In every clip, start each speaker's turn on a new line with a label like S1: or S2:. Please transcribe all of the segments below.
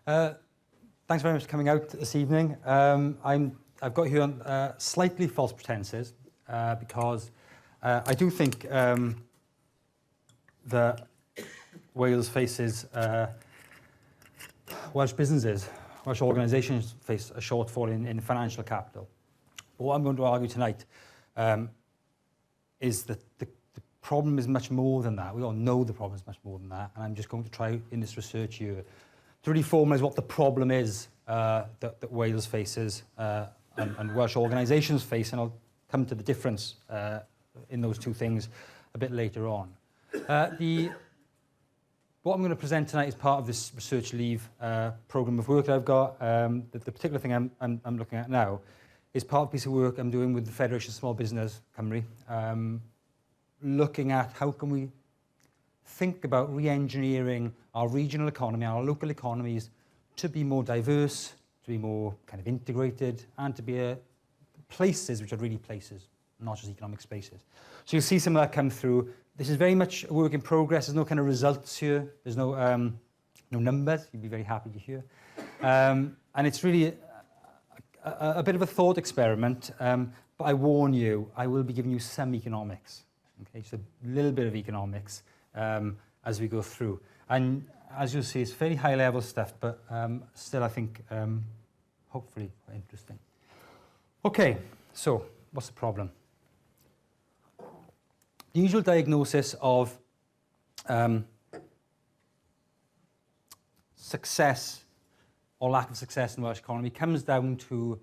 S1: Thanks very much for coming out this evening. I've got here on slightly false pretenses because I do think that Wales faces, Welsh businesses, Welsh organisations face a shortfall in financial capital. But what I'm going to argue tonight is that the problem is much more than that. We all know the problem is much more than that, and I'm just going to try in this research here to really formalise what the problem is that Wales faces and Welsh organisations face, and I'll come to the difference in those two things a bit later on. What I'm going to present tonight is part of this Research Leave programme of work that I've got. The particular thing I'm looking at now is part of a piece of work I'm doing with the Federation of Small Business Cymru, looking at how can we think about re-engineering our regional economy, our local economies, to be more diverse, to be more kind of integrated, and to be places which are really places, not just economic spaces. So you'll see some of that come through. This is very much a work in progress. There's no kind of results here. There's no numbers. You'd be very happy to hear. And it's really a bit of a thought experiment. But I warn you, I will be giving you some economics. Okay, so a little bit of economics as we go through. And as you'll see, it's fairly high-level stuff, but still, I think, hopefully, quite interesting. Okay, so what's the problem? The usual diagnosis of success or lack of success in the Welsh economy comes down to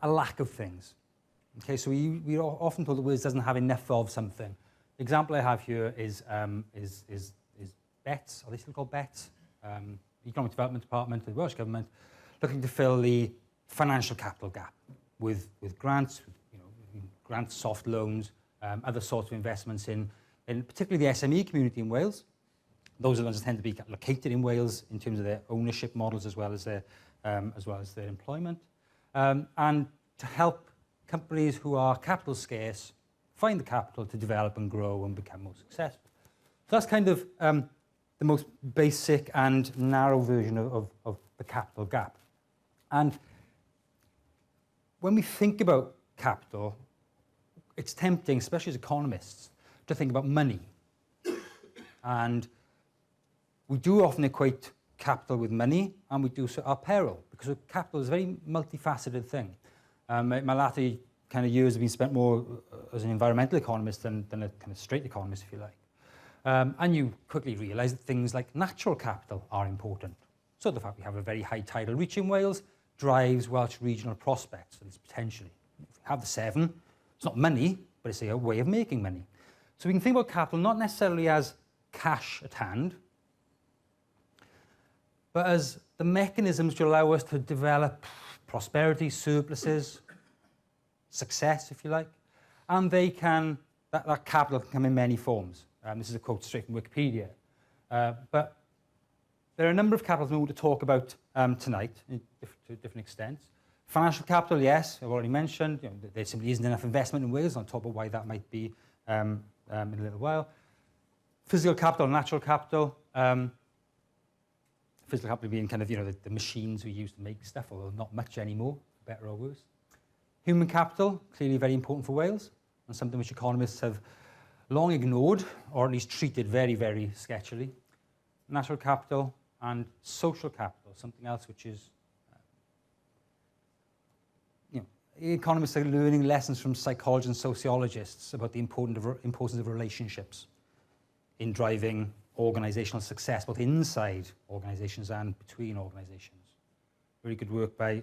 S1: a lack of things. Okay, so we are often told that Wales doesn't have enough of something. The example I have here is BETS. Are they still called BETS? Economic Development Department of the Welsh Government, looking to fill the financial capital gap with grants, grants, soft loans, other sorts of investments in particularly the SME community in Wales. Those are the ones that tend to be located in Wales in terms of their ownership models as well as their employment, and to help companies who are capital scarce find the capital to develop and grow and become more successful. So that's kind of the most basic and narrow version of the capital gap. And when we think about capital, it's tempting, especially as economists, to think about money. And we do often equate capital with money, and we do so at our peril, because capital is a very multifaceted thing. My latter kind of years have been spent more as an environmental economist than a kind of straight economist, if you like. And you quickly realise that things like natural capital are important. So the fact we have a very high tidal reach in Wales drives Welsh regional prospects, at least potentially. If we have the Severn, it's not money, but it's a way of making money. So we can think about capital not necessarily as cash at hand, but as the mechanisms to allow us to develop prosperity, surpluses, success, if you like, and they can, that capital can come in many forms. This is a quote straight from Wikipedia. But there are a number of capitals we want to talk about tonight to different extents. Financial capital, yes, I've already mentioned. There simply isn't enough investment in Wales, on top of why that might be in a little while. Physical capital, natural capital. Physical capital being kind of, the machines we use to make stuff, although not much anymore, better or worse. Human capital, clearly very important for Wales, and something which economists have long ignored, or at least treated very, very sketchily. Natural capital and social capital, something else which is, economists are learning lessons from psychologists and sociologists about the importance of relationships in driving organisational success, both inside organisations and between organisations. Very good work by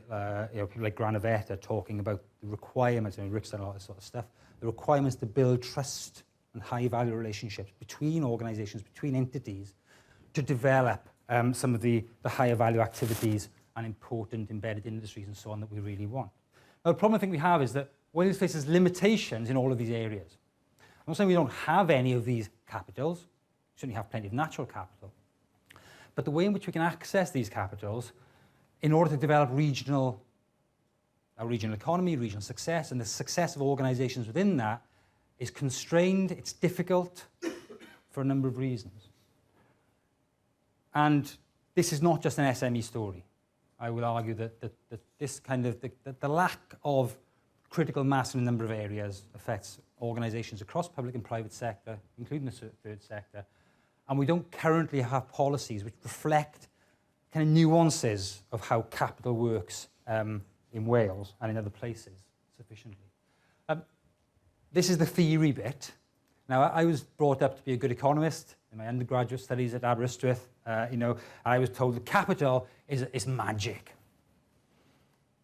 S1: people like Granavetta talking about the requirements, Rick's done a lot of this sort of stuff, the requirements to build trust and high-value relationships between organisations, between entities, to develop some of the higher value activities and important embedded industries and so on that we really want. Now, the problem I think we have is that Wales faces limitations in all of these areas. I'm not saying we don't have any of these capitals. We certainly have plenty of natural capital. But the way in which we can access these capitals in order to develop our regional economy, regional success, and the success of organisations within that is constrained, it's difficult for a number of reasons. And this is not just an SME story. I will argue that this kind of, the lack of critical mass in a number of areas affects organisations across public and private sector, including the third sector, and we don't currently have policies which reflect kind of nuances of how capital works in Wales and in other places sufficiently. This is the theory bit. Now, I was brought up to be a good economist in my undergraduate studies at Aberystwyth. I was told that capital is magic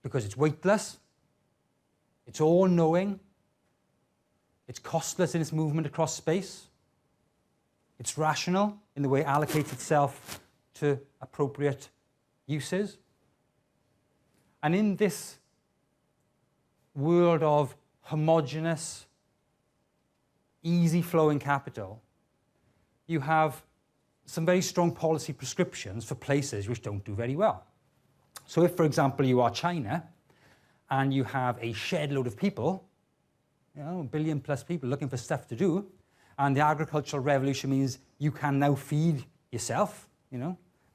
S1: because it's weightless, it's all-knowing, it's costless in its movement across space, it's rational in the way it allocates itself to appropriate uses. And in this world of homogeneous, easy-flowing capital, you have some very strong policy prescriptions for places which don't do very well. So if, for example, you are China and you have a shed load of people, a billion plus people looking for stuff to do, and the agricultural revolution means you can now feed yourself,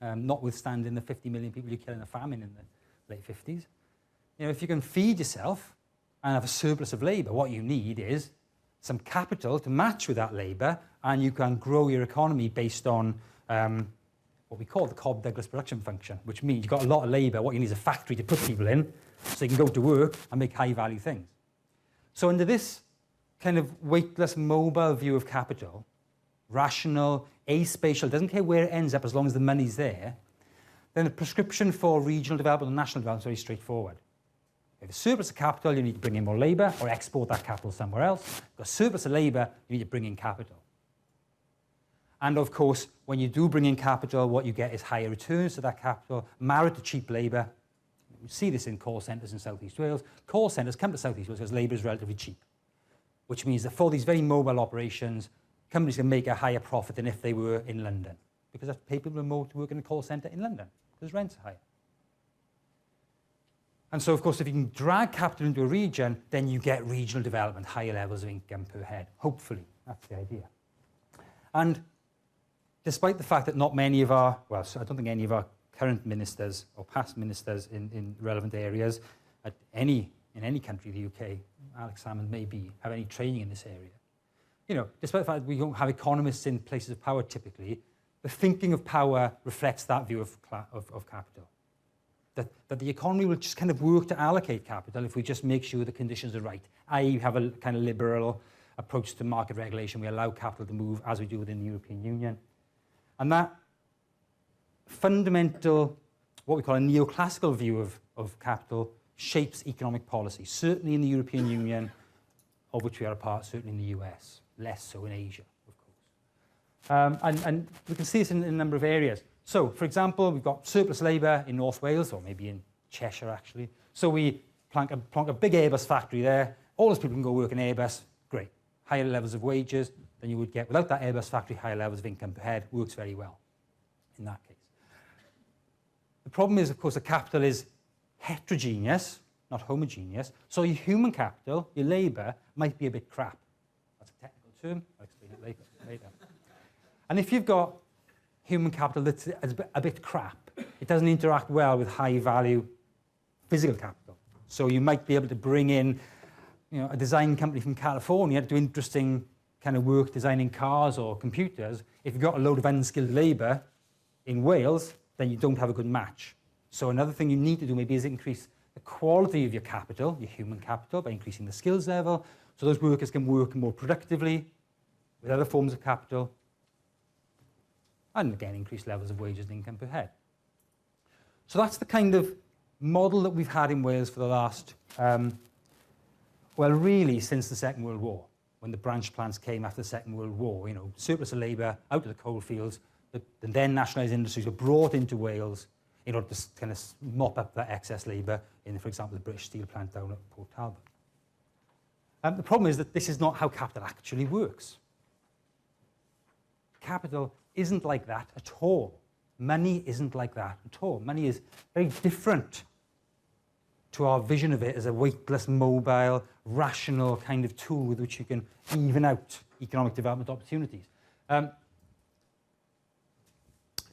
S1: notwithstanding the 50 million people you kill in a famine in the late 50s. If you can feed yourself and have a surplus of labour, what you need is some capital to match with that labour, and you can grow your economy based on what we call the Cobb-Douglas production function, which means you've got a lot of labour. What you need is a factory to put people in so you can go to work and make high-value things. So under this kind of weightless, mobile view of capital, rational, aspatial, doesn't care where it ends up as long as the money's there, then the prescription for regional development and national development is very straightforward. If you have a surplus of capital, you need to bring in more labour or export that capital somewhere else. If you've got a surplus of labour, you need to bring in capital. And of course, when you do bring in capital, what you get is higher returns to that capital, married to cheap labour. We see this in call centres in South East Wales. Call centres come to South East Wales because labour is relatively cheap, which means that for these very mobile operations, companies can make a higher profit than if they were in London, because they have to pay people more to work in a call centre in London, because rents are higher. And so, of course, if you can drag capital into a region, then you get regional development, higher levels of income per head, hopefully. That's the idea. And despite the fact that not many of our, well, I don't think any of our current ministers or past ministers in relevant areas in any country, the UK, Alex Salmond maybe, have any training in this area. Despite the fact that we don't have economists in places of power typically, the thinking of power reflects that view of capital. That the economy will just kind of work to allocate capital if we just make sure the conditions are right, i.e. have a kind of liberal approach to market regulation. We allow capital to move as we do within the European Union. And that fundamental, what we call a neoclassical view of capital, shapes economic policy, certainly in the European Union, of which we are a part, certainly in the US, less so in Asia, of course. And we can see this in a number of areas. So, for example, we've got surplus labour in North Wales, or maybe in Cheshire, actually. So we plonk a big Airbus factory there. All those people can go work in Airbus. Great. Higher levels of wages than you would get without that Airbus factory. Higher levels of income per head. Works very well in that case. The problem is, of course, that capital is heterogeneous, not homogeneous. So your human capital, your labour, might be a bit crap. That's a technical term. I'll explain it later. And if you've got human capital that's a bit crap, it doesn't interact well with high-value physical capital. So you might be able to bring in a design company from California to do interesting kind of work designing cars or computers. If you've got a load of unskilled labour in Wales, then you don't have a good match. So another thing you need to do maybe is increase the quality of your capital, your human capital, by increasing the skills level, so those workers can work more productively with other forms of capital, and again, increased levels of wages and income per head. So that's the kind of model that we've had in Wales for the last, well, really since the Second World War, when the branch plants came after the Second World War. Surplus of labour out of the coal fields, the then nationalised industries were brought into Wales in order to kind of mop up that excess labour in, for example, the British steel plant down at Port Talbot. The problem is that this is not how capital actually works. Capital isn't like that at all. Money isn't like that at all. Money is very different to our vision of it as a weightless, mobile, rational kind of tool with which you can even out economic development opportunities.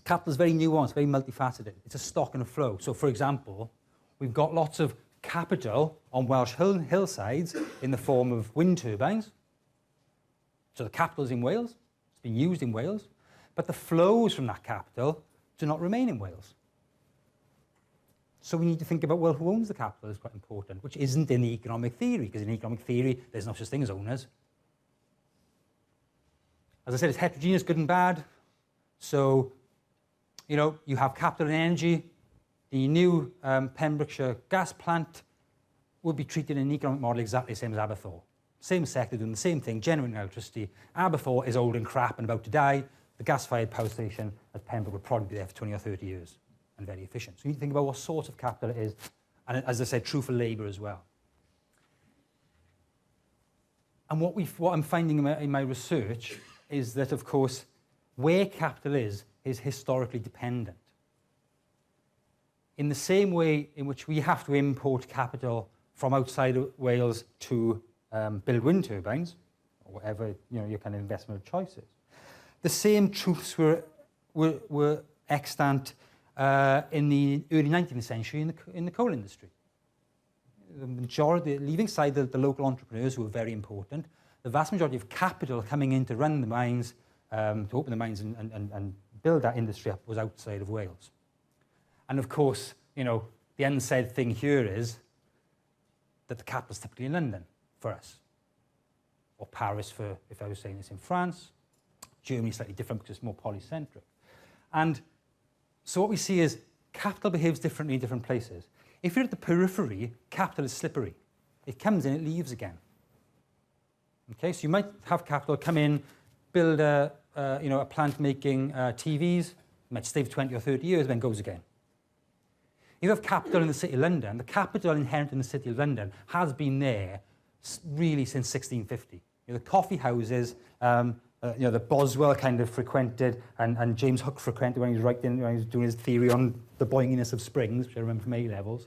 S1: Capital is very nuanced, very multifaceted. It's a stock and a flow. So, for example, we've got lots of capital on Welsh hillsides in the form of wind turbines. So the capital is in Wales, it's been used in Wales, but the flows from that capital do not remain in Wales. So we need to think about, well, who owns the capital is quite important, which isn't in the economic theory, because in economic theory, there's no such thing as owners. As I said, it's heterogeneous, good and bad. So, you know, you have capital and energy. The new Pembrokeshire gas plant will be treated in an economic model exactly the same as Aberthaw. Same sector doing the same thing, generating electricity. Aberthaw is old and crap and about to die. The gas-fired power station at Pembroke will probably be there for 20 or 30 years and very efficient. So you need to think about what sort of capital it is. And as I said, true for labour as well. And what I'm finding in my research is that, of course, where capital is historically dependent. In the same way in which we have to import capital from outside of Wales to build wind turbines, or whatever your kind of investment of choice is, the same truths were extant in the early 19th century in the coal industry. The majority, leaving aside the local entrepreneurs who were very important, the vast majority of capital coming in to run the mines, to open the mines and build that industry up was outside of Wales. And of course, the unsaid thing here is that the capital is typically in London for us, or Paris for, if I was saying this in France. Germany is slightly different because it's more polycentric. And so what we see is capital behaves differently in different places. If you're at the periphery, capital is slippery. It comes in, it leaves again. Okay, so you might have capital come in, build a plant making TVs, might stay for 20 or 30 years, then goes again. You have capital in the City of London. The capital inherent in the City of London has been there really since 1650. The coffee houses, the Boswell kind of frequented, and James Hook frequented when he was doing his theory on the boinginess of springs, which I remember from A levels.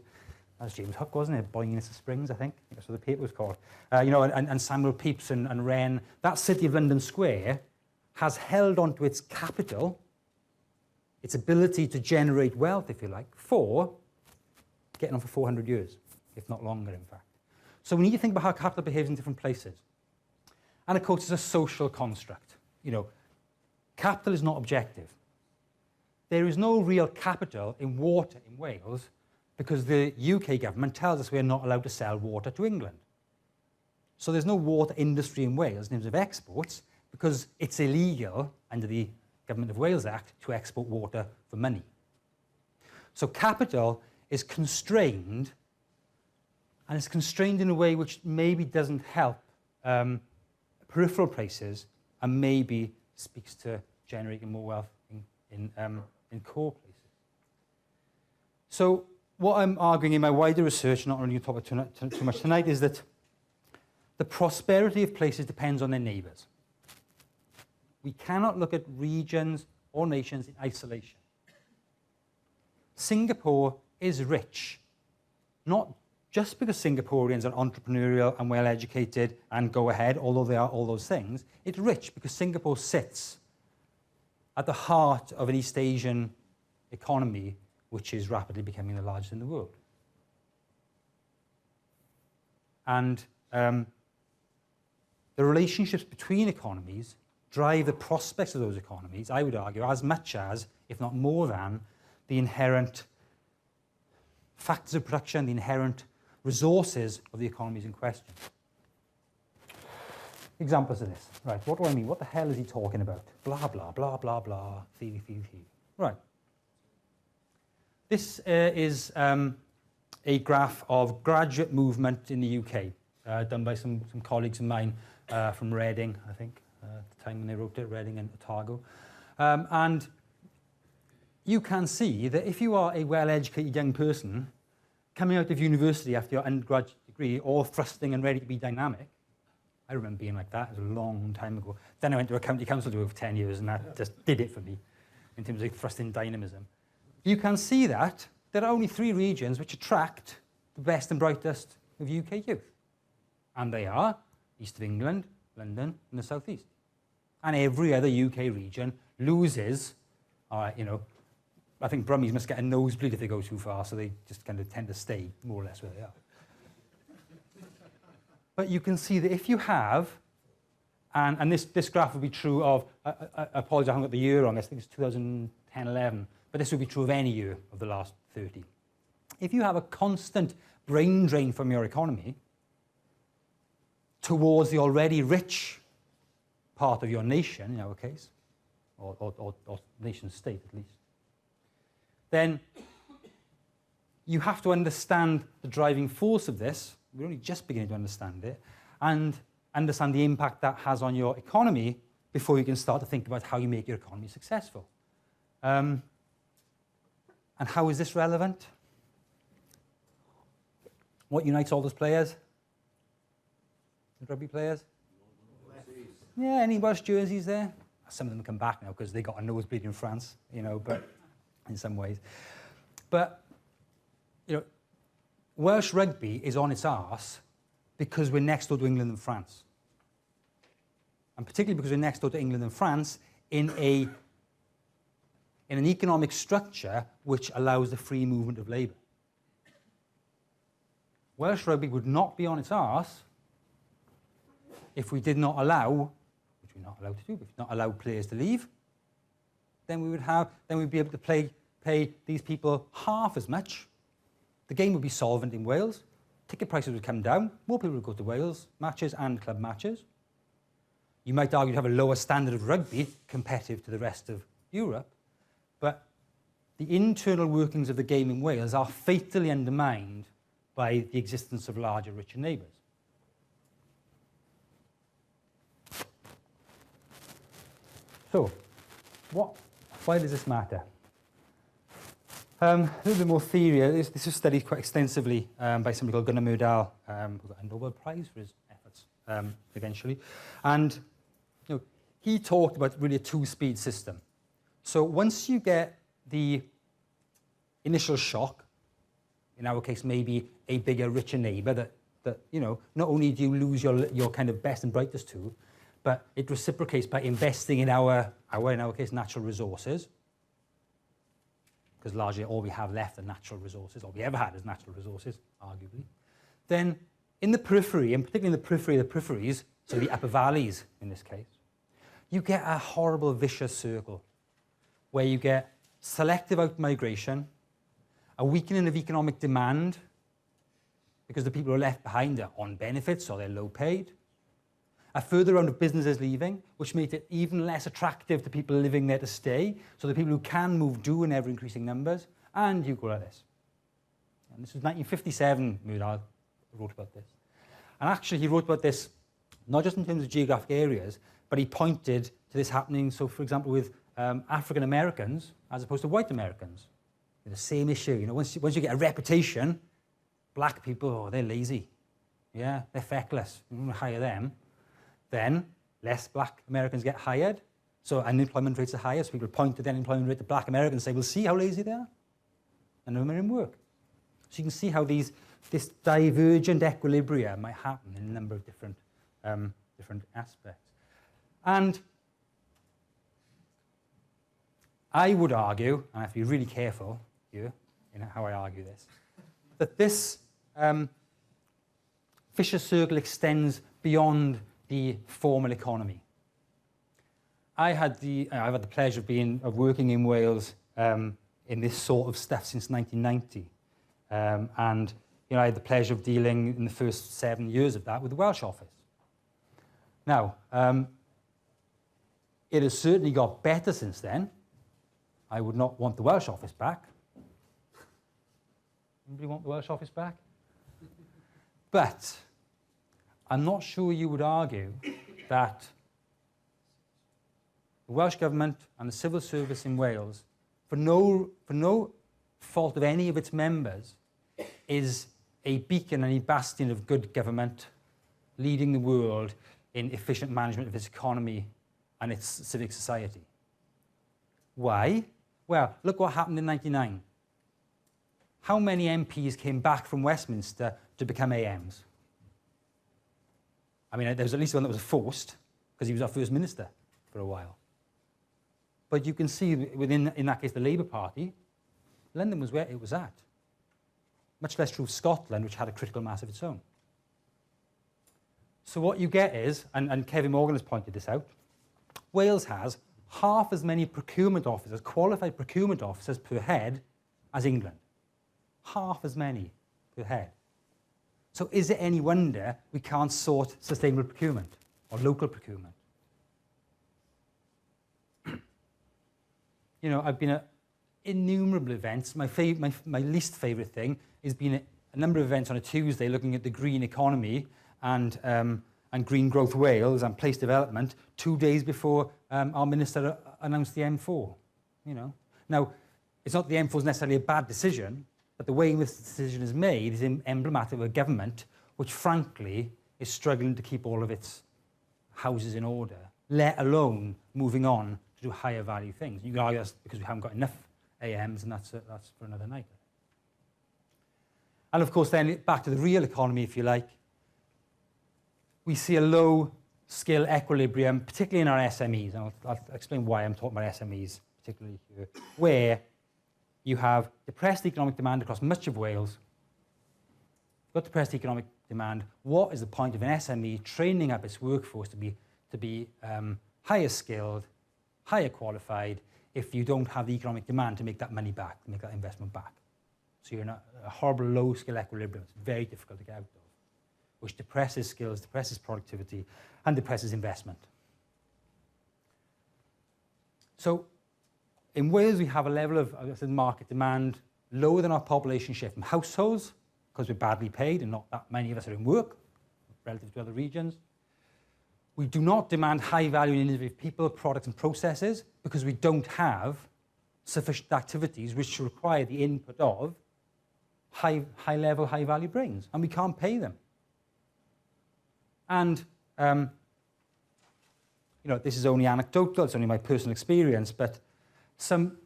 S1: That was James Hook, wasn't it? Boinginess of springs, I think. That's what the paper was called. And Samuel Pepys and Wren. That City of London Square has held onto its capital, its ability to generate wealth, if you like, for getting on for 400 years, if not longer, in fact. So we need to think about how capital behaves in different places. And of course, it's a social construct. Capital is not objective. There is no real capital in water in Wales because the UK government tells us we're not allowed to sell water to England. So there's no water industry in Wales in terms of exports because it's illegal under the Government of Wales Act to export water for money. So capital is constrained, and it's constrained in a way which maybe doesn't help peripheral places and maybe speaks to generating more wealth in core places. So what I'm arguing in my wider research, not really going to talk about too much tonight, is that the prosperity of places depends on their neighbours. We cannot look at regions or nations in isolation. Singapore is rich, not just because Singaporeans are entrepreneurial and well-educated and go ahead, although they are all those things. It's rich because Singapore sits at the heart of an East Asian economy, which is rapidly becoming the largest in the world. And the relationships between economies drive the prospects of those economies, I would argue, as much as, if not more than, the inherent factors of production, the inherent resources of the economies in question. Examples of this. Right, what do I mean? What the hell is he talking about? Blah, blah, blah, blah, blah, theory. Right. This is a graph of graduate movement in the UK, done by some colleagues of mine from Reading, I think, at the time when they wrote it, Reading and Otago. And you can see that if you are a well-educated young person coming out of university after your undergraduate degree, all thrusting and ready to be dynamic, I remember being like that. It was a long time ago. Then I went to a county council to do it for 10 years, and that just did it for me in terms of thrusting dynamism. You can see that there are only 3 regions which attract the best and brightest of UK youth. And they are East of England, London, and the South East. And every other UK region loses all right, I think Brummies must get a nosebleed if they go too far, so they just kind of tend to stay more or less where they are. But you can see that if you have, and this graph would be true of, I apologize, I haven't got the year on this, I think it's 2010-11, but this would be true of any year of the last 30. If you have a constant brain drain from your economy towards the already rich part of your nation, in our case, or nation state at least, then you have to understand the driving force of this. We're only just beginning to understand it, and understand the impact that has on your economy before you can start to think about how you make your economy successful. And how is this relevant? What unites all those players? The rugby players? Yeah, any Welsh jerseys there? Some of them come back now because they got a nosebleed in France, but in some ways. But, Welsh rugby is on its arse because we're next door to England and France. And particularly because we're next door to England and France in an economic structure which allows the free movement of labour. Welsh rugby would not be on its arse if we did not allow, which we're not allowed to do, but if not allow players to leave, then we'd be able to pay these people half as much. The game would be solvent in Wales. Ticket prices would come down. More people would go to Wales matches and club matches. You might argue to have a lower standard of rugby competitive to the rest of Europe, but the internal workings of the game in Wales are fatally undermined by the existence of larger, richer neighbours. So, why does this matter? A little bit more theory. This was studied quite extensively by somebody called Gunnar Myrdal, who got a Nobel Prize for his efforts eventually. And he talked about really a two-speed system. So once you get the initial shock, in our case maybe a bigger, richer neighbour that not only do you lose your kind of best and brightest to, but it reciprocates by investing in our in our case, natural resources, because largely all we have left are natural resources, all we ever had is natural resources, arguably. Then in the periphery, and particularly in the periphery of the peripheries, so the upper valleys in this case, you get a horrible vicious circle where you get selective outmigration, a weakening of economic demand because the people who are left behind are on benefits or they're low paid, a further round of businesses leaving, which makes it even less attractive to people living there to stay, so the people who can move do in ever-increasing numbers, and you go like this. And this was 1957, Myrdal wrote about this. And actually, he wrote about this not just in terms of geographic areas, but he pointed to this happening, so for example, with African Americans as opposed to white Americans. The same issue, once you get a reputation, black people, oh, they're lazy. Yeah, they're feckless. You want to hire them. Then less black Americans get hired, so unemployment rates are higher, so people point to the unemployment rate of black Americans and say, well, see how lazy they are? And none of them are in work. So you can see how this divergent equilibria might happen in a number of different aspects. And I would argue, and I have to be really careful here in how I argue this, that this vicious circle extends beyond the formal economy. I've had the pleasure of working in Wales in this sort of stuff since 1990, and I had the pleasure of dealing in the first 7 years of that with the Welsh office. Now, it has certainly got better since then. I would not want the Welsh office back. Anybody want the Welsh office back? But I'm not sure you would argue that the Welsh government and the civil service in Wales, for no fault of any of its members, is a beacon and a bastion of good government, leading the world in efficient management of its economy and its civic society. Why? Well, look what happened in '99. How many MPs came back from Westminster to become AMs? I mean, there was at least one that was forced, because he was our first minister for a while. But you can see within, in that case, the Labour Party, London was where it was at. Much less true of Scotland, which had a critical mass of its own. So what you get is, and Kevin Morgan has pointed this out, Wales has half as many procurement officers, qualified procurement officers per head as England. Half as many per head. So is it any wonder we can't sort sustainable procurement or local procurement? You know, I've been at innumerable events. My least favourite thing is being at a number of events on a Tuesday looking at the green economy and green growth Wales and place development 2 days before our minister announced the M4. You know, now it's not the M4 is necessarily a bad decision, but the way in which the decision is made is emblematic of a government which, frankly, is struggling to keep all of its houses in order, let alone moving on to do higher value things. You can argue that's because we haven't got enough AMs, and that's for another night. And of course, then back to the real economy, if you like, we see a low-skill equilibrium, particularly in our SMEs. And I'll explain why I'm talking about SMEs, particularly here, where you have depressed economic demand across much of Wales. You've got depressed economic demand. What is the point of an SME training up its workforce to be higher skilled, higher qualified, if you don't have the economic demand to make that money back, to make that investment back? So you're in a horrible low-skill equilibrium. It's very difficult to get out of, which depresses skills, depresses productivity, and depresses investment. So in Wales, we have a level of, as I said, market demand lower than our population share from households, because we're badly paid and not that many of us are in work relative to other regions. We do not demand high-value and innovative people, products, and processes because we don't have sufficient activities which require the input of high-level, high-value brains, and we can't pay them. And you know, this is only anecdotal, it's only my personal experience, but some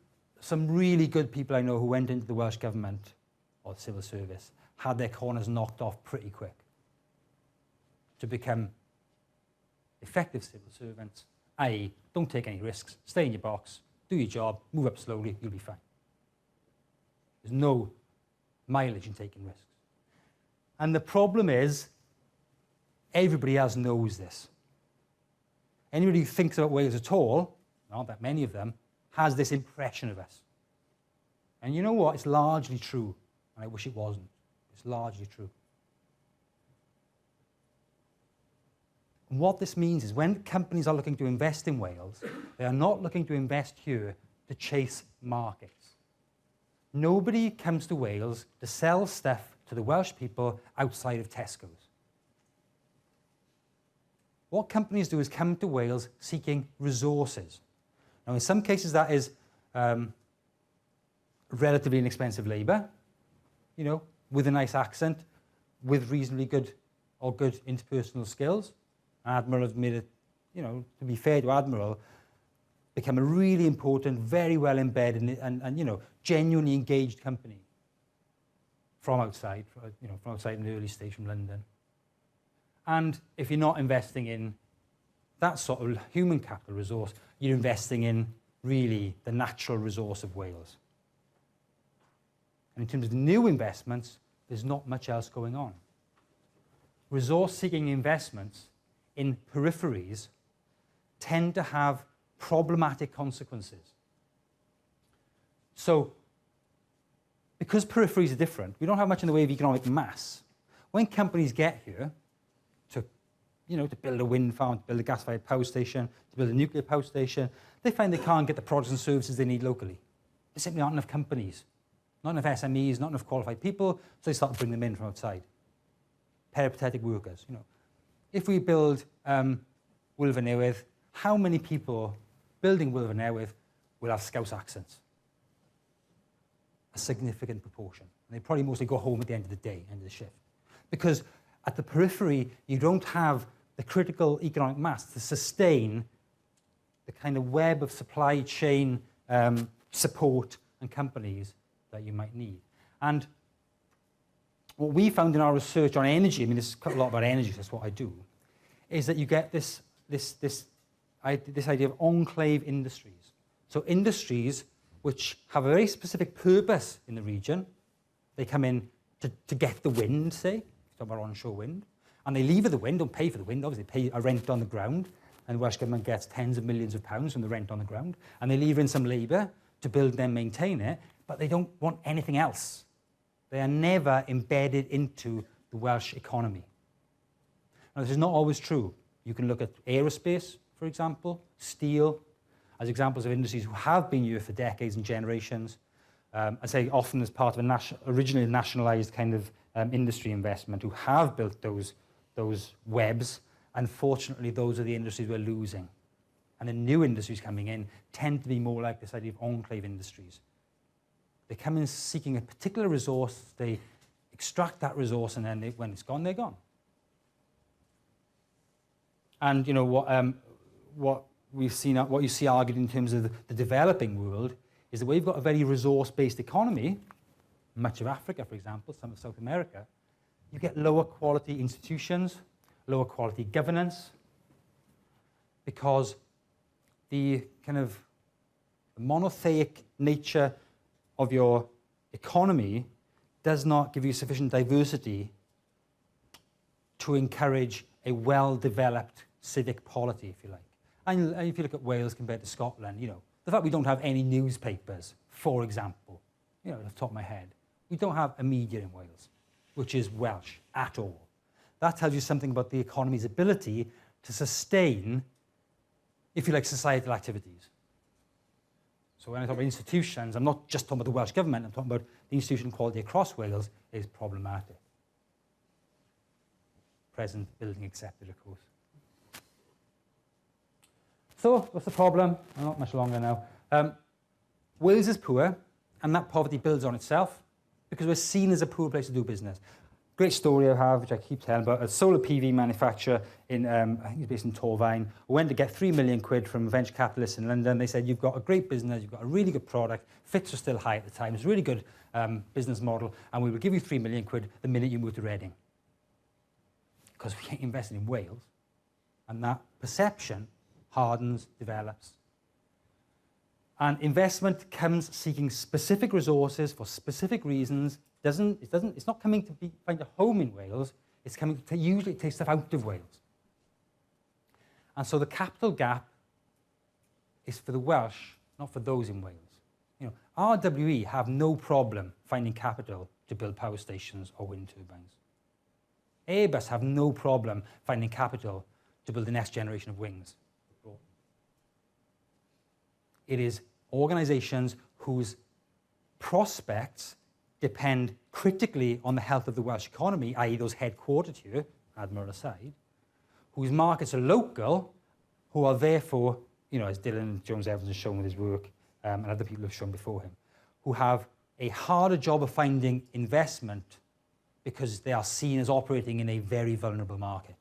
S1: really good people I know who went into the Welsh Government or the civil service had their corners knocked off pretty quick to become effective civil servants, i.e. don't take any risks, stay in your box, do your job, move up slowly, you'll be fine. There's no mileage in taking risks. And the problem is, everybody else knows this. Anybody who thinks about Wales at all, not that many of them, has this impression of us. And you know what? It's largely true. And I wish it wasn't. It's largely true. And what this means is when companies are looking to invest in Wales, they are not looking to invest here to chase markets. Nobody comes to Wales to sell stuff to the Welsh people outside of Tesco's. What companies do is come to Wales seeking resources. Now, in some cases, that is relatively inexpensive labour, you know, with a nice accent, with reasonably good or good interpersonal skills. Admiral has made it, you know, to be fair to Admiral, become a really important, very well embedded and you know, genuinely engaged company from outside, you know, from outside an early stage from London. And if you're not investing in that sort of human capital resource, you're investing in really the natural resource of Wales. And in terms of new investments, there's not much else going on. Resource-seeking investments in peripheries tend to have problematic consequences. So, because peripheries are different, we don't have much in the way of economic mass. When companies get here to, you know, to build a wind farm, to build a gas-fired power station, to build a nuclear power station, they find they can't get the products and services they need locally. There simply aren't enough companies, not enough SMEs, not enough qualified people, so they start to bring them in from outside. Peripatetic workers, you know. If we build Wilfa Newydd, how many people building Wilfa Newydd will have Scouse accents? A significant proportion. And they probably mostly go home at the end of the day, end of the shift. Because at the periphery, you don't have the critical economic mass to sustain the kind of web of supply chain support and companies that you might need. And what we found in our research on energy, I mean, this is quite a lot about energy, that's what I do, is that you get this idea of enclave industries. So industries which have a very specific purpose in the region, they come in to get the wind, say, talk about onshore wind, and they leave the wind, don't pay for the wind, obviously pay a rent on the ground, and the Welsh Government gets tens of millions of pounds from the rent on the ground, and they leave in some labour to build and maintain it, but they don't want anything else. They are never embedded into the Welsh economy. Now, this is not always true. You can look at aerospace, for example, steel, as examples of industries who have been here for decades and generations. I say often as part of a originally nationalised kind of industry investment, who have built those webs. Unfortunately, those are the industries we're losing. And the new industries coming in tend to be more like this idea of enclave industries. They come in seeking a particular resource, they extract that resource, and then when it's gone, they're gone. And you know what we've seen, what you see argued in terms of the developing world is that we've got a very resource-based economy, much of Africa, for example, some of South America, you get lower quality institutions, lower quality governance, because the kind of monotheic nature of your economy does not give you sufficient diversity to encourage a well-developed civic polity, if you like. And if you look at Wales compared to Scotland, you know, the fact we don't have any newspapers, for example, you know, off the top of my head, we don't have a media in Wales, which is Welsh at all. That tells you something about the economy's ability to sustain, if you like, societal activities. So when I talk about institutions, I'm not just talking about the Welsh Government, I'm talking about the institution quality across Wales is problematic. Present building accepted, of course. So, what's the problem? Well, not much longer now. Wales is poor, and that poverty builds on itself because we're seen as a poor place to do business. Great story I have, which I keep telling about, a solar PV manufacturer in, I think it's based in Torfaen, who went to get 3 million quid from venture capitalists in London. They said, you've got a great business, you've got a really good product, fits were still high at the time, it's a really good business model, and we will give you 3 million quid the minute you move to Reading. Because we ain't investing in Wales. And that perception hardens, develops. And investment comes seeking specific resources for specific reasons. It's not coming to find a home in Wales, it's coming to usually take stuff out of Wales. And so the capital gap is for the Welsh, not for those in Wales. You know, RWE have no problem finding capital to build power stations or wind turbines. Airbus have no problem finding capital to build the next generation of wings. It is organisations whose prospects depend critically on the health of the Welsh economy, i.e. those headquartered here, Admiral aside, whose markets are local, who are therefore, you know, as Dylan Jones-Evans has shown with his work, and other people have shown before him, who have a harder job of finding investment because they are seen as operating in a very vulnerable market.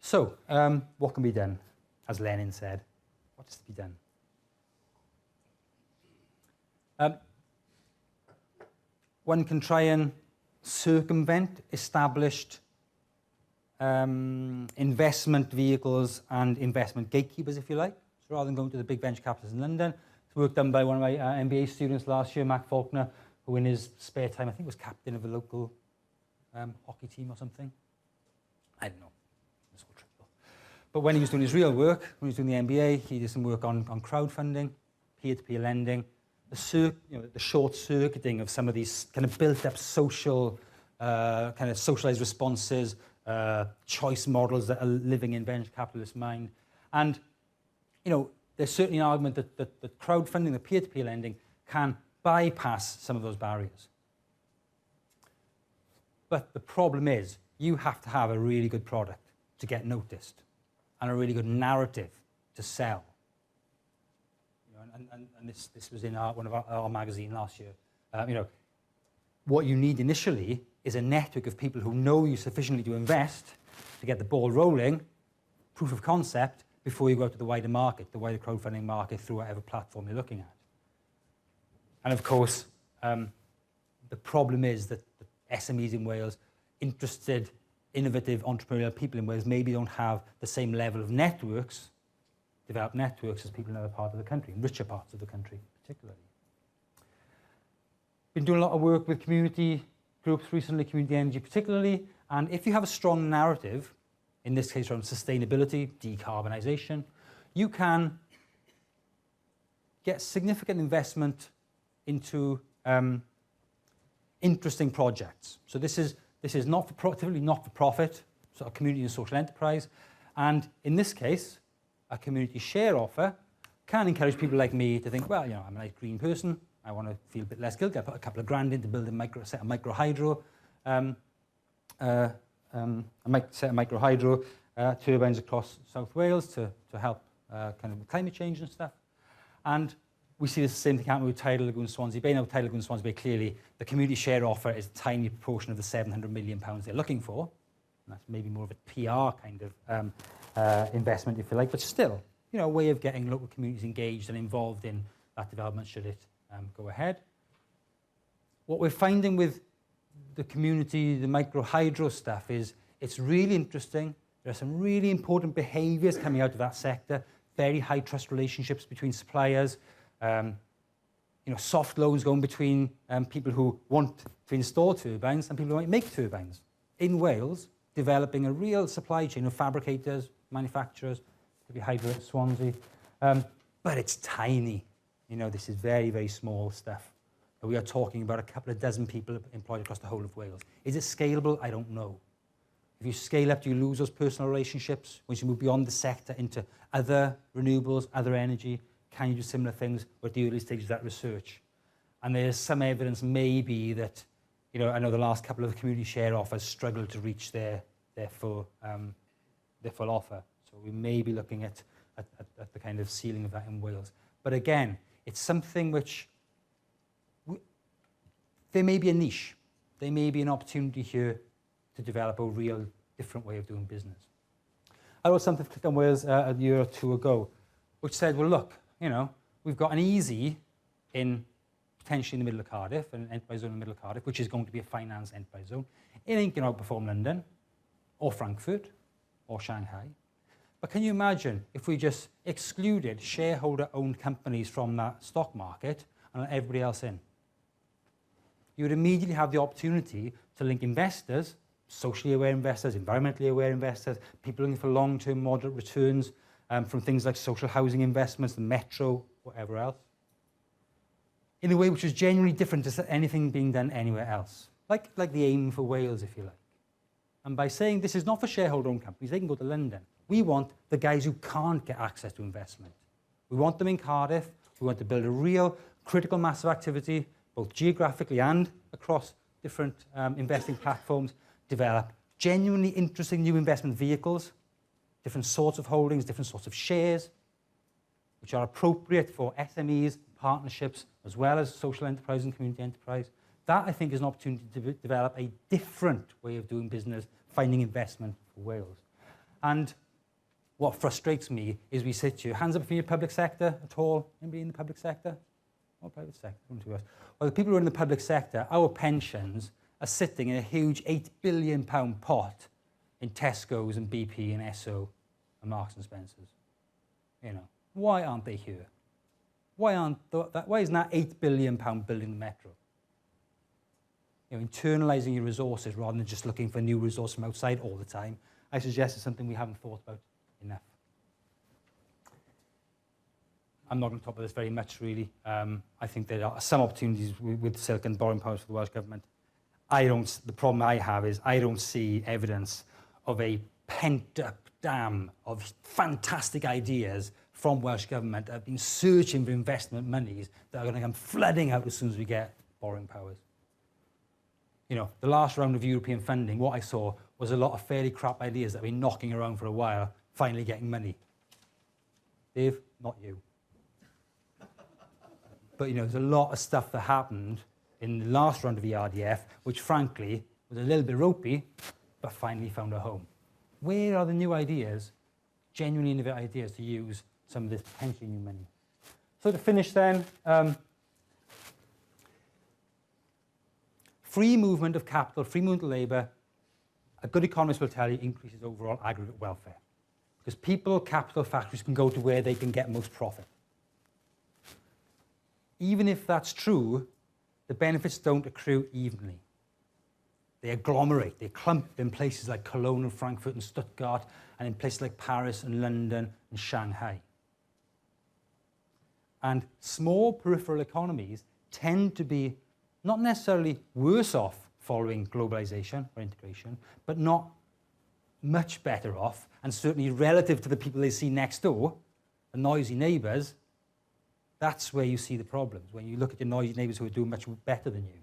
S1: So, what can be done? As Lenin said, what is to be done? One can try and circumvent established investment vehicles and investment gatekeepers, if you like. So rather than going to the big venture capitalists in London, it's work done by one of my MBA students last year, Mac Faulkner, who in his spare time, I think was captain of a local hockey team or something. I don't know. It's all trivial. But when he was doing his real work, when he was doing the MBA, he did some work on crowdfunding, peer-to-peer lending, the short-circuiting of some of these kind of built-up social, kind of socialized responses, choice models that are living in venture capitalist mind. And, you know, there's certainly an argument that crowdfunding, the peer-to-peer lending, can bypass some of those barriers. But the problem is, you have to have a really good product to get noticed and a really good narrative to sell. You know, and this was in one of our magazine last year. You know, what you need initially is a network of people who know you sufficiently to invest, to get the ball rolling, proof of concept, before you go out to the wider market, the wider crowdfunding market, through whatever platform you're looking at. And of course, the problem is that the SMEs in Wales, interested, innovative, entrepreneurial people in Wales maybe don't have the same level of networks develop networks as people in other parts of the country, in richer parts of the country particularly. Been doing a lot of work with community groups recently, community energy particularly, and if you have a strong narrative, in this case around sustainability, decarbonisation, you can get significant investment into interesting projects. So this is typically not for profit, sort of community and social enterprise, and in this case, a community share offer can encourage people like me to think, well, I'm a nice green person, I want to feel a bit less guilty. I put a couple of grand in to build a set of micro hydro turbines across South Wales to help kind of climate change and stuff. And we see the same thing happen with Tidal Lagoon Swansea Bay. Now, Tidal Lagoon Swansea Bay, clearly, the community share offer is a tiny proportion of the £700 million they're looking for. And that's maybe more of a PR kind of investment, if you like. But still, a way of getting local communities engaged and involved in that development should it go ahead. What we're finding with the community, the micro hydro stuff is it's really interesting. There are some really important behaviours coming out of that sector, very high trust relationships between suppliers, soft loans going between people who want to install turbines and people who might make turbines. In Wales, developing a real supply chain of fabricators, manufacturers, maybe hydro at Swansea, but it's tiny. This is very, very small stuff. We are talking about a couple of dozen people employed across the whole of Wales. Is it scalable? I don't know. If you scale up, do you lose those personal relationships? Once you move beyond the sector into other renewables, other energy, can you do similar things? We're at the early stages of that research. And there's some evidence maybe that, I know the last couple of community share offers struggled to reach their full offer. So we may be looking at the kind of ceiling of that in Wales. But again, it's something which, there may be a niche. There may be an opportunity here to develop a real different way of doing business. I wrote something for Click on Wales a year or two ago, which said, well, look, we've got an easy potentially in the middle of Cardiff, an enterprise zone in the middle of Cardiff, which is going to be a finance enterprise zone. It ain't going to outperform London or Frankfurt or Shanghai. But can you imagine if we just excluded shareholder-owned companies from that stock market and let everybody else in? You would immediately have the opportunity to link investors, socially aware investors, environmentally aware investors, people looking for long-term moderate returns from things like social housing investments, the metro, whatever else, in a way which is genuinely different to anything being done anywhere else, like the aim for Wales, if you like. And by saying this is not for shareholder-owned companies, they can go to London. We want the guys who can't get access to investment. We want them in Cardiff. We want to build a real critical mass of activity, both geographically and across different investing platforms, develop genuinely interesting new investment vehicles, different sorts of holdings, different sorts of shares, which are appropriate for SMEs, partnerships, as well as social enterprise and community enterprise. That, I think, is an opportunity to develop a different way of doing business, finding investment for Wales. And what frustrates me is we sit here, hands up for your public sector at all? Anybody in the public sector? Or private sector? Well, the people who are in the public sector, our pensions are sitting in a huge £8 billion pot in Tesco's and BP and Esso and Marks and Spencer's. Why aren't they here? Why isn't that £8 billion building the metro? Internalising your resources rather than just looking for new resources from outside all the time, I suggest is something we haven't thought about enough. I'm not going to talk about this very much, really. I think there are some opportunities with silk and borrowing powers for the Welsh Government. The problem I have is I don't see evidence of a pent-up dam of fantastic ideas from Welsh Government that have been searching for investment monies that are going to come flooding out as soon as we get borrowing powers. The last round of European funding, what I saw was a lot of fairly crap ideas that have been knocking around for a while, finally getting money. Dave, not you. But, there's a lot of stuff that happened in the last round of the RDF, which, frankly, was a little bit ropey, but finally found a home. Where are the new ideas, genuinely innovative ideas, to use some of this potentially new money? So to finish then, free movement of capital, free movement of labour, a good economist will tell you increases overall aggregate welfare. Because people, capital, factories can go to where they can get most profit. Even if that's true, the benefits don't accrue evenly. They agglomerate, they clump in places like Cologne and Frankfurt and Stuttgart, and in places like Paris and London and Shanghai. And small peripheral economies tend to be not necessarily worse off following globalization or integration, but not much better off, and certainly relative to the people they see next door, the noisy neighbours. That's where you see the problems, when you look at your noisy neighbours who are doing much better than you.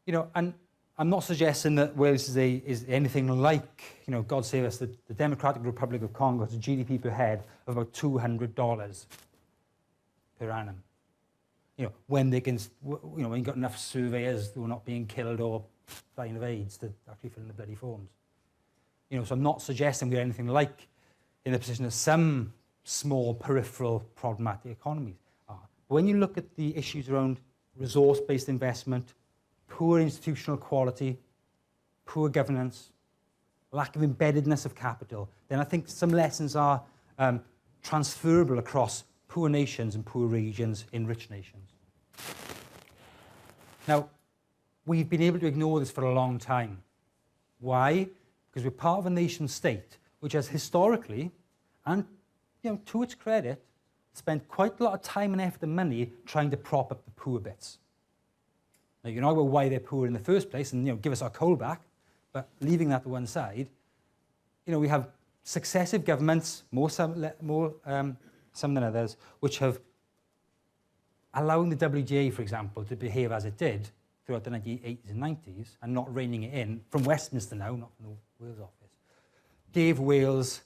S1: You know, and I'm not suggesting that Wales is anything like, you know, God save us, the Democratic Republic of Congo has a GDP per head of about $200 per annum. You know, when they can, you know, when you've got enough surveyors who are not being killed or dying of AIDS to actually fill in the bloody forms. You know, so I'm not suggesting we're anything like in the position of some small peripheral problematic economies are. But when you look at the issues around resource-based investment, poor institutional quality, poor governance, lack of embeddedness of capital, then I think some lessons are transferable across poor nations and poor regions in rich nations. Now, we've been able to ignore this for a long time. Why? Because we're part of a nation state which has historically, and you know, to its credit, spent quite a lot of time and effort and money trying to prop up the poor bits. Now, you can argue why they're poor in the first place and, you know, give us our coal back, but leaving that to one side, you know, we have successive governments, some than others, which have allowing the WGA, for example, to behave as it did throughout the 1980s and 90s and not reining it in, from Westminster now, not from the Wales office, gave Wales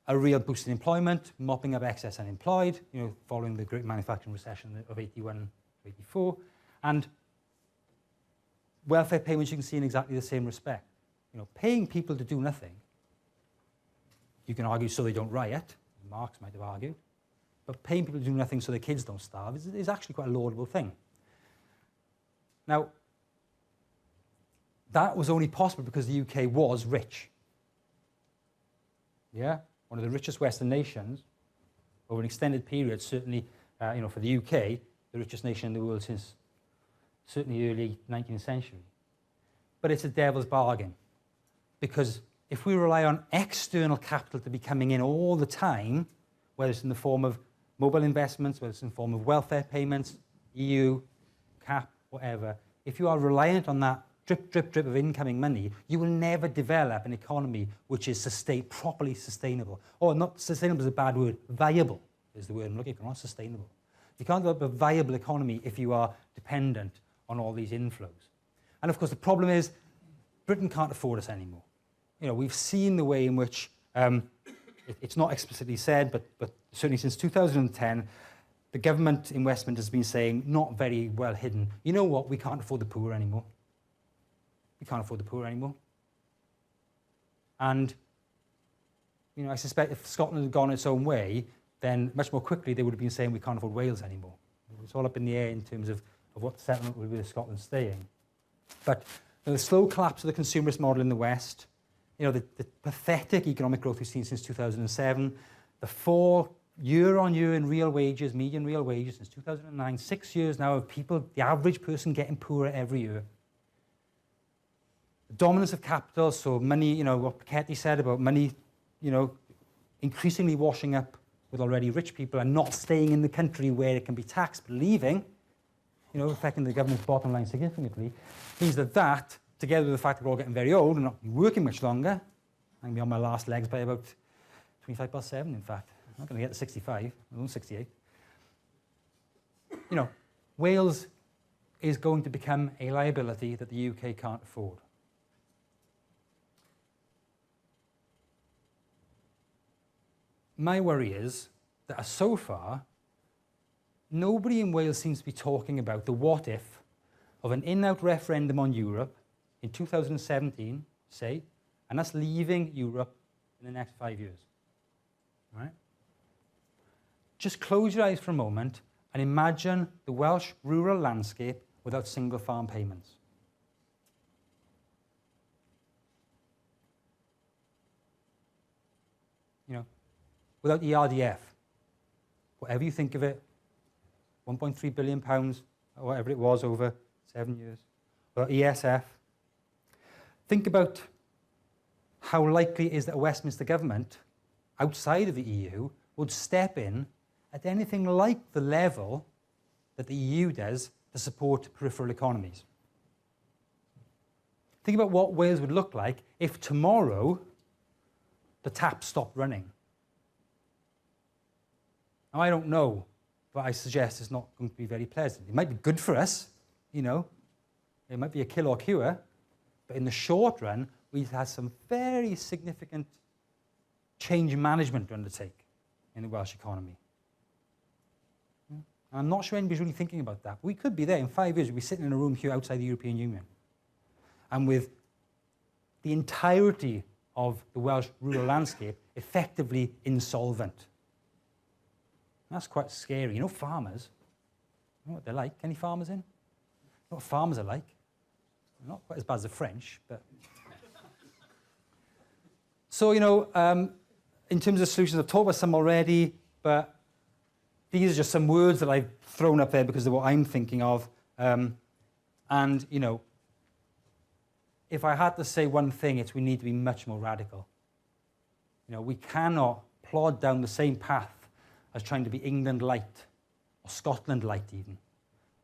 S1: a real boost in employment, mopping up excess unemployed, you know, following the great manufacturing recession of 81 to 84, and welfare payments you can see in exactly the same respect. You know, paying people to do nothing, you can argue so they don't riot, Marx might have argued, but paying people to do nothing so their kids don't starve is actually quite a laudable thing. Now, that was only possible because the UK was rich. Yeah, one of the richest Western nations over an extended period, certainly, you know, for the UK, the richest nation in the world since certainly early 19th century. But it's a devil's bargain, because if we rely on external capital to be coming in all the time, whether it's in the form of mobile investments, whether it's in the form of welfare payments, EU, CAP, whatever, if you are reliant on that drip, drip, drip of incoming money, you will never develop an economy which is properly sustainable. Or not sustainable is a bad word, viable is the word I'm looking for, not sustainable. You can't develop a viable economy if you are dependent on all these inflows. And of course, the problem is Britain can't afford us anymore. You know, we've seen the way in which, it's not explicitly said, but certainly since 2010, the government in Westminster has been saying, not very well hidden, you know what, we can't afford the poor anymore. We can't afford the poor anymore. And, you know, I suspect if Scotland had gone its own way, then much more quickly they would have been saying we can't afford Wales anymore. It's all up in the air in terms of what the settlement will be with Scotland staying. But you know, the slow collapse of the consumerist model in the West, you know, the pathetic economic growth we've seen since 2007, the fall year on year in real wages, median real wages since 2009, 6 years now of people, the average person getting poorer every year. The dominance of capital, so money, you know, what Piketty said about money, you know, increasingly washing up with already rich people and not staying in the country where it can be taxed, but leaving, you know, affecting the government's bottom line significantly, means that, together with the fact that we're all getting very old and not working much longer, I'm going to be on my last legs by about 7, in fact. I'm not going to get to 65, I'm 68. You know, Wales is going to become a liability that the UK can't afford. My worry is that so far, nobody in Wales seems to be talking about the what if of an in-out referendum on Europe in 2017, say, and us leaving Europe in the next 5 years. Right? Just close your eyes for a moment and imagine the Welsh rural landscape without single farm payments. You without ERDF, whatever you think of it, £1.3 billion, or whatever it was over 7 years, without ESF, think about how likely it is that a Westminster government outside of the EU would step in at anything like the level that the EU does to support peripheral economies. Think about what Wales would look like if tomorrow the tap stopped running. Now, I don't know, but I suggest it's not going to be very pleasant. It might be good for us, you know. It might be a kill or cure, but in the short run, we've had some very significant change management to undertake in the Welsh economy. And I'm not sure anybody's really thinking about that. We could be there in 5 years. We'd be sitting in a room here outside the European Union. And with the entirety of the Welsh rural landscape effectively insolvent. That's quite scary. You know farmers, you know what they're like? Any farmers in? You know what farmers are like? They're not quite as bad as the French, but... So, you know, in terms of solutions, I've talked about some already, but these are just some words that I've thrown up there because of what I'm thinking of. And, you know, if I had to say one thing, it's we need to be much more radical. You know, we cannot plod down the same path as trying to be England light, or Scotland light even.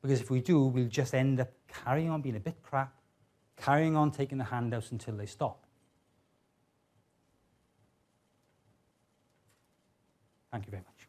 S1: Because if we do, we'll just end up carrying on being a bit crap, carrying on taking the handouts until they stop. Thank you very much.